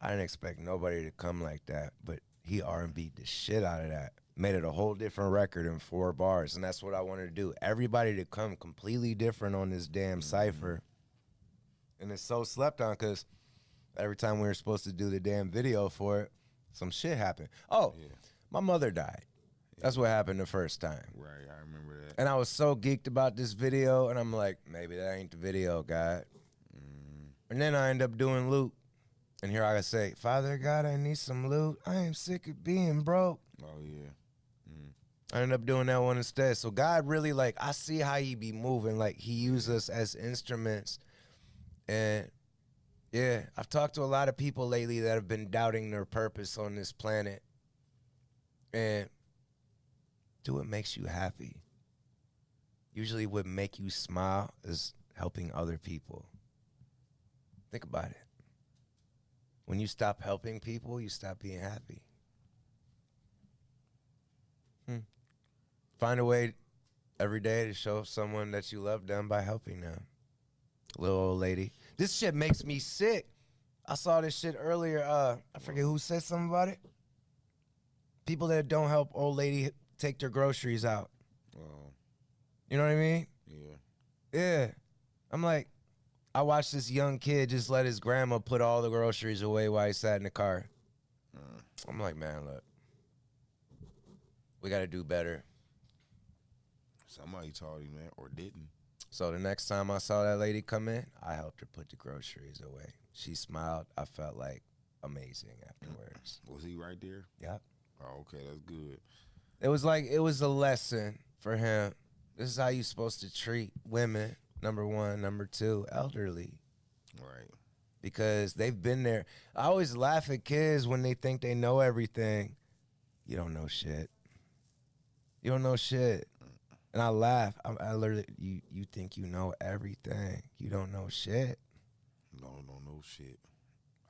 I didn't expect nobody to come like that, but he R&B'd the shit out of that. Made it a whole different record in 4 bars, and that's what I wanted to do. Everybody to come completely different on this damn cypher. And it's so slept on because every time we were supposed to do the damn video for it, some shit happened. Oh, yeah. My mother died. That's what happened the first time. Right, I remember that. And I was so geeked about this video, and I'm like, maybe that ain't the video, God. And then I end up doing loot. And here I say, Father God, I need some loot. I am sick of being broke. Oh, yeah. I ended up doing that one instead. So God really, like, I see how he be moving. Like, he used us as instruments. And, yeah, I've talked to a lot of people lately that have been doubting their purpose on this planet. And do what makes you happy. Usually what make you smile is helping other people. Think about it. When you stop helping people, you stop being happy. Find a way every day to show someone that you love them by helping them. Little old lady. This shit makes me sick. I saw this shit earlier. I forget who said something about it. People that don't help old lady take their groceries out. You know what I mean? Yeah. Yeah. I'm like, I watched this young kid just let his grandma put all the groceries away while he sat in the car. I'm like, man, look. We got to do better. Somebody taught him that or didn't. So the next time I saw that lady come in, I helped her put the groceries away. She smiled. I felt like amazing afterwards. Was he right there? Yep. Oh, okay, that's good. It was like, it was a lesson for him. This is how you're supposed to treat women, number one. Number two, elderly. Right. Because they've been there. I always laugh at kids when they think they know everything. You don't know shit. You don't know shit. And I laugh. I literally, you think you know everything. You don't know shit. No shit.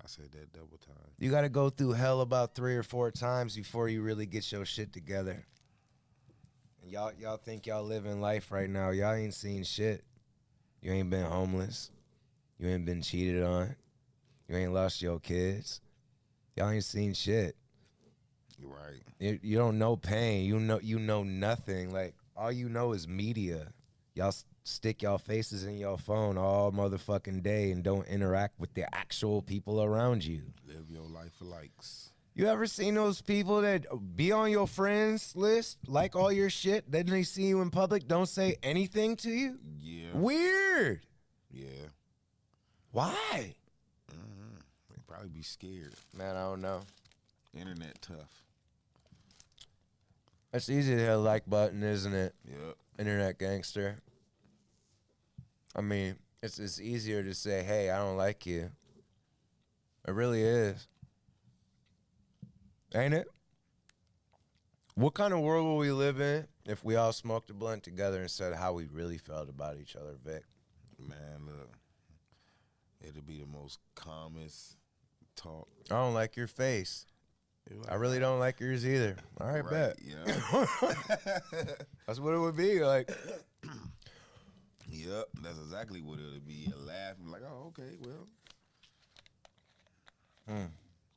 I said that double time. You got to go through hell about 3 or 4 times before you really get your shit together. And y'all think y'all living life right now. Y'all ain't seen shit. You ain't been homeless. You ain't been cheated on. You ain't lost your kids. Y'all ain't seen shit. You're right. You don't know pain. You know nothing. Like, all you know is media. Y'all stick y'all faces in your phone all motherfucking day and don't interact with the actual people around you. Live your life for likes. You ever seen those people that be on your friends list, like all your shit, then they see you in public, don't say anything to you? Yeah. Weird. Yeah. Why? They probably be scared. Man, I don't know. Internet tough. It's easy to hit a like button, isn't it? Yep. Internet gangster. I mean, it's easier to say, hey, I don't like you. It really is. Ain't it? What kind of world will we live in if we all smoked a blunt together and said how we really felt about each other, Vic? Man, look. It'll be the most calmest talk. I don't like your face. Like, I really don't like yours either. All right, bet. Yeah. That's what it would be like. Yep, that's exactly what it would be. A laugh and like, oh, okay, well,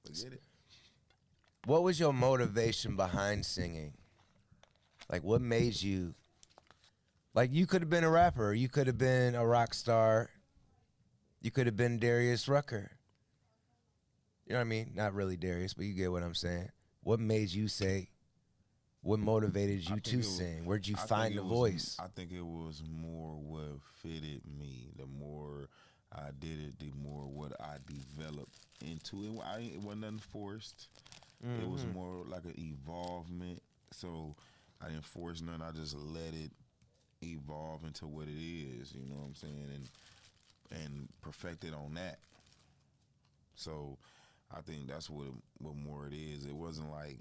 forget it. What was your motivation behind singing? Like, what made you? Like, you could have been a rapper. You could have been a rock star. You could have been Darius Rucker. You know what I mean? Not really Darius, but you get what I'm saying. What made you say? What motivated you to sing? Where'd you find the voice? I think it was more what fitted me. The more I did it, the more what I developed into it. It wasn't nothing forced. It was more like an evolvement. So I didn't force nothing. I just let it evolve into what it is. You know what I'm saying? And perfect it on that. So I think that's what more it is. It wasn't like,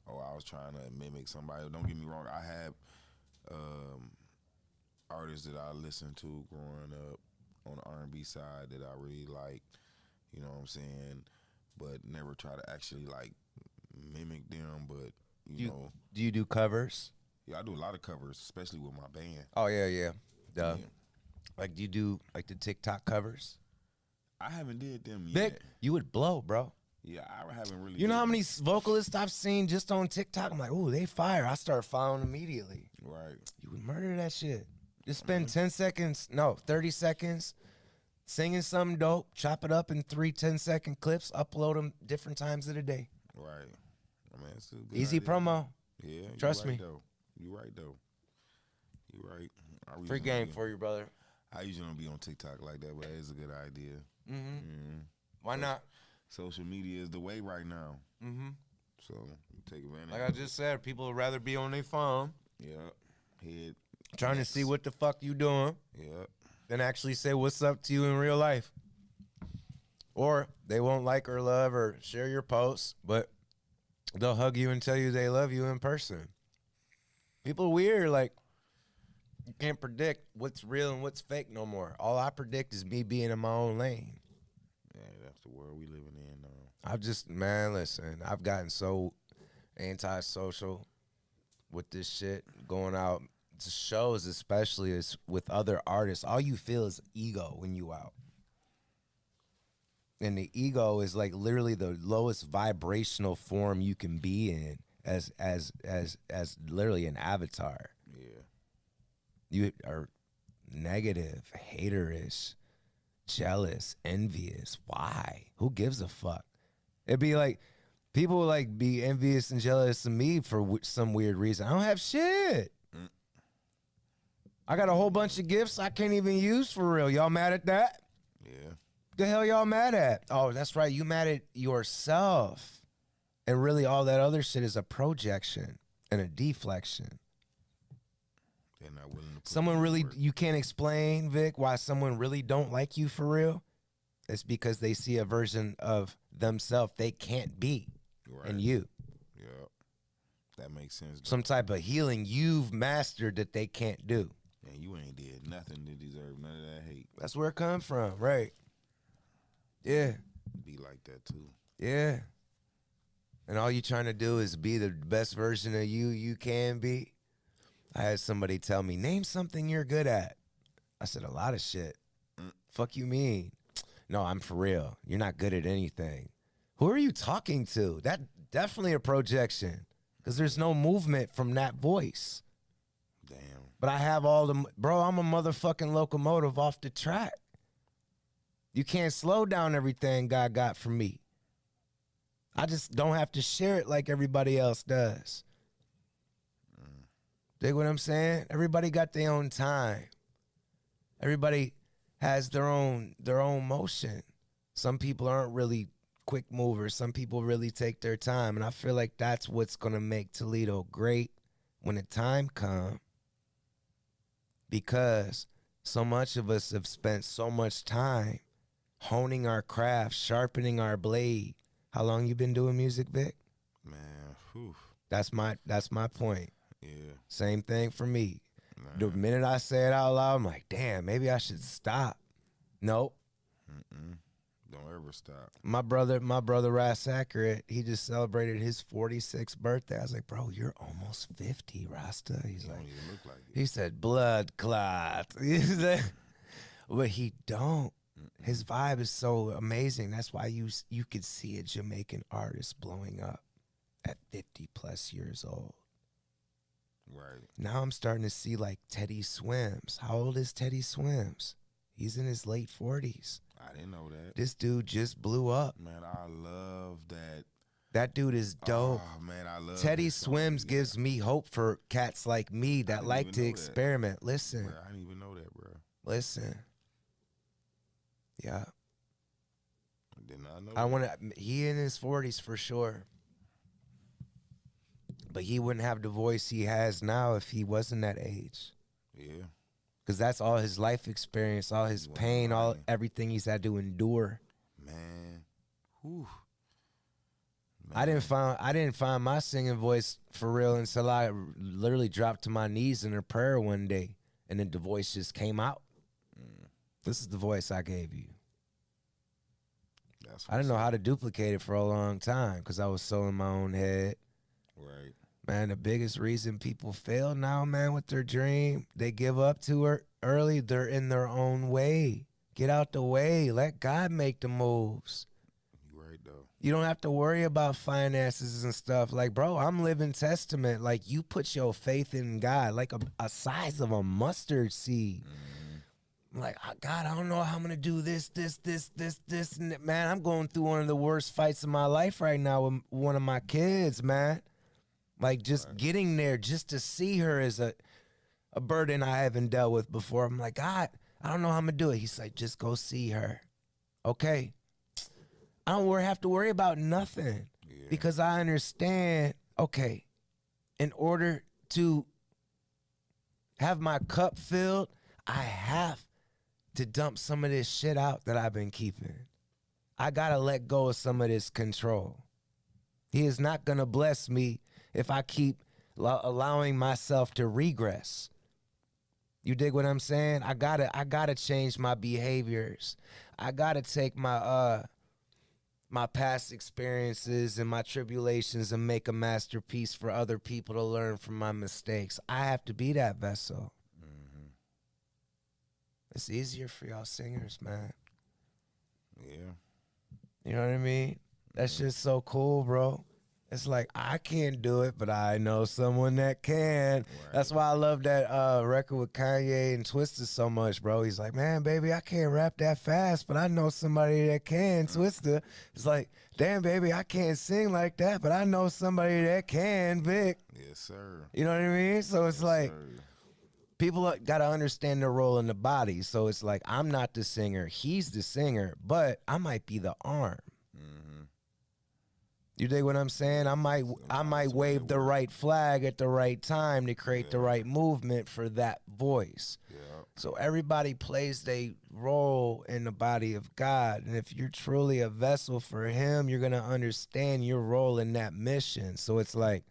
oh, I was trying to mimic somebody. Don't get me wrong. I had artists that I listened to growing up on the R&B side that I really liked. You know what I'm saying? But never try to actually like mimic them. But you know, do you do covers? Yeah, I do a lot of covers, especially with my band. Oh yeah. Duh. Yeah. Like, do you do like the TikTok covers? I haven't did them yet. Vic, you would blow, bro. Yeah, I haven't really. You know how many vocalists I've seen just on TikTok? I'm like, ooh, they fire. I start following immediately. Right. You would murder that shit. Just spend 30 seconds singing something dope, chop it up in 3 10-second clips, upload them different times of the day. Right. I mean, it's a good easy idea. promo. Yeah. Trust me. You right, though. You right. Free game for you, brother. I usually don't be on TikTok like that, but it is a good idea. Why not? Social media is the way right now. So you take advantage. Like I just said, people would rather be on their phone. Head. Trying to see what the fuck you doing. Than actually say what's up to you in real life. Or they won't like or love or share your posts, but they'll hug you and tell you they love you in person. People are weird. Like, you can't predict what's real and what's fake no more. All I predict is me being in my own lane. Yeah, that's the world we living in now. Listen, I've gotten so antisocial with this shit going out to shows, especially as with other artists. All you feel is ego when you out. And the ego is like literally the lowest vibrational form you can be in as literally an avatar. Yeah. You are negative, haterish, jealous, envious. Why? Who gives a fuck? It'd be like people would like be envious and jealous of me for some weird reason. I don't have shit. I got a whole bunch of gifts I can't even use for real. Y'all mad at that? Yeah. The hell y'all mad at? Oh, that's right. You mad at yourself. And really all that other shit is a projection and a deflection. They're not willing to put Someone really, you can't explain, Vic, why someone really don't like you for real. It's because they see a version of themselves they can't be in you. Yeah. That makes sense. Some type of healing you've mastered that they can't do. And you ain't did nothing to deserve none of that hate. That's where it comes from, right? Yeah. Be like that too. Yeah. And all you trying to do is be the best version of you can be. I had somebody tell me, name something you're good at. I said, a lot of shit. Fuck you mean? No, I'm for real. You're not good at anything. Who are you talking to? That definitely a projection because there's no movement from that voice. Damn. But I have all the, bro, I'm a motherfucking locomotive off the track. You can't slow down everything God got for me. I just don't have to share it like everybody else does. Dig what I'm saying? Everybody got their own time. Everybody has their own motion. Some people aren't really quick movers. Some people really take their time. And I feel like that's what's going to make Toledo great when the time comes. Because so much of us have spent so much time honing our craft, sharpening our blade. How long you been doing music, Vic? Man, whew. That's my point. Yeah. Same thing for me. Man. The minute I say it out loud, I'm like, damn, maybe I should stop. Nope. Don't ever stop. My brother Ras Accurate, he just celebrated his 46th birthday. I was like, bro, you're almost 50, Rasta. He's Don't like, even look like it. he said, blood clot. But he don't. His vibe is so amazing. That's why you could see a Jamaican artist blowing up at 50 plus years old. Right. Now I'm starting to see like Teddy Swims. How old is Teddy Swims? He's in his late 40s. I didn't know that. This dude just blew up. Man, I love that. That dude is dope. Oh, man, I love Teddy his song, Swims yeah. gives me hope for cats like me that didn't like even to know that. experiment. Listen, Bro, I didn't even know that, bro. listen. Yeah. I did not know I that. want to. He in his 40s for sure. But he wouldn't have the voice he has now if he wasn't that age. Yeah. Because that's all his life experience, all his Wow. pain, all everything he's had to endure. Man. Whew. I didn't find my singing voice for real until I literally dropped to my knees in a prayer one day, and then the voice just came out. This is the voice I gave you. That's I didn't know how to duplicate it for a long time because I was so in my own head. Right. Man, the biggest reason people fail now, man, with their dream, they give up too early. They're in their own way. Get out the way. Let God make the moves. You right, though. You don't have to worry about finances and stuff. Like, bro, I'm living testament. Like, you put your faith in God, like a size of a mustard seed. I'm like, oh, God, I don't know how I'm going to do this. And that. Man, I'm going through one of the worst fights of my life right now with one of my kids, man. Like, just getting there just to see her is a burden I haven't dealt with before. I'm like, God, I don't know how I'm going to do it. He's like, just go see her. Okay. I don't have to worry about nothing because I understand, okay, in order to have my cup filled, I have to dump some of this shit out that I've been keeping. I got to let go of some of this control. He is not going to bless me if I keep allowing myself to regress. You dig what I'm saying? I gotta change my behaviors. I gotta take my my past experiences and my tribulations and make a masterpiece for other people to learn from my mistakes. I have to be that vessel. It's easier for y'all singers, man. Yeah. You know what I mean? That's just so cool, bro. It's like, I can't do it, but I know someone that can. Right. That's why I love that record with Kanye and Twista so much, bro. He's like, man, baby, I can't rap that fast, but I know somebody that can. Twista. It's like, damn, baby, I can't sing like that, but I know somebody that can, Vic. Yes, sir. You know what I mean? So it's like, sir. People got to understand their role in the body. So it's like, I'm not the singer. He's the singer, but I might be the arm. You dig what I'm saying? I might wave the right flag at the right time to create the right movement for that voice. Yeah. So everybody plays their role in the body of God. And if you're truly a vessel for him, you're going to understand your role in that mission. So it's like,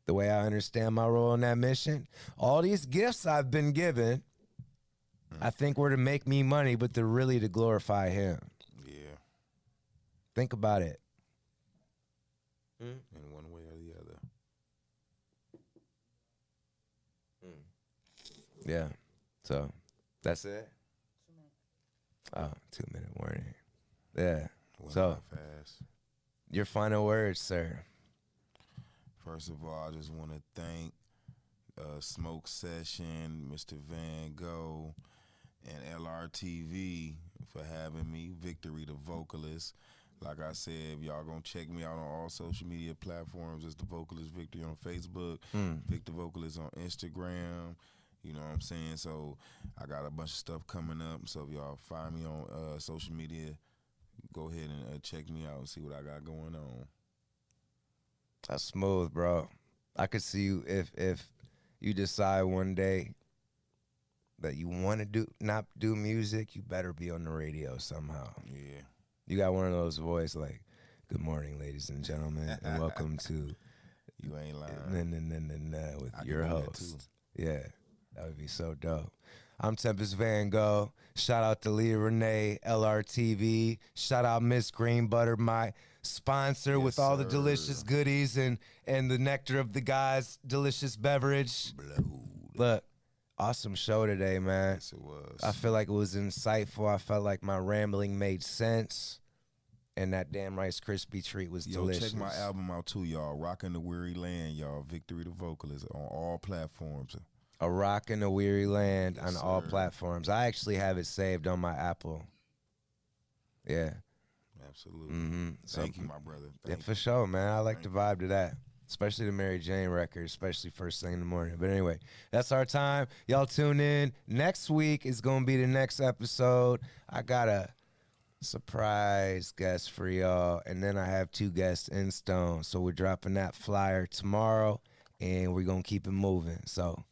the way I understand my role in that mission, all these gifts I've been given, I think were to make me money, but they're really to glorify him. Yeah. Think about it. In one way or the other. Yeah. So that's it. 2 minutes. Oh, 2-minute warning. Yeah. So fast. Your final words, sir. First of all, I just want to thank Smoke Session, Mr. Van Gogh, and LRTV for having me. Victory, the vocalist. Like I said, if y'all gonna check me out on all social media platforms, it's the Vocalist Victory on Facebook, Victor Vocalist on Instagram. You know what I'm saying? So I got a bunch of stuff coming up. So if y'all find me on social media, go ahead and check me out and see what I got going on. That's smooth, bro. I could see you if you decide one day that you want to not do music, you better be on the radio somehow. Yeah. You got one of those voices like, good morning, ladies and gentlemen, and welcome to You Ain't Lying with your host. Yeah, that would be so dope. I'm Tempest Van Gogh. Shout out to Leah Renee, LRTV. Shout out Miss Green Butter, my sponsor with all the delicious goodies and the nectar of the guys' delicious beverage. Look, awesome show today, man. Yes, it was. I feel like it was insightful. I felt like my rambling made sense. And that damn Rice Krispie treat was delicious. Check my album out too, y'all. Rockin' the Weary Land, y'all. Victory the Vocalist on all platforms. A Rock in the Weary Land on all platforms. I actually have it saved on my Apple. Yeah. Absolutely. Thank you, my brother. Yeah, for sure, man. I like the vibe to that. Especially the Mary Jane record, especially first thing in the morning. But anyway, that's our time. Y'all tune in. Next week is going to be the next episode. I got a surprise guest for y'all. And then I have 2 guests in stone. So we're dropping that flyer tomorrow. And we're going to keep it moving. So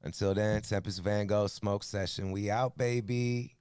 until then, Tempest Van Gogh Smoke Session. We out, baby.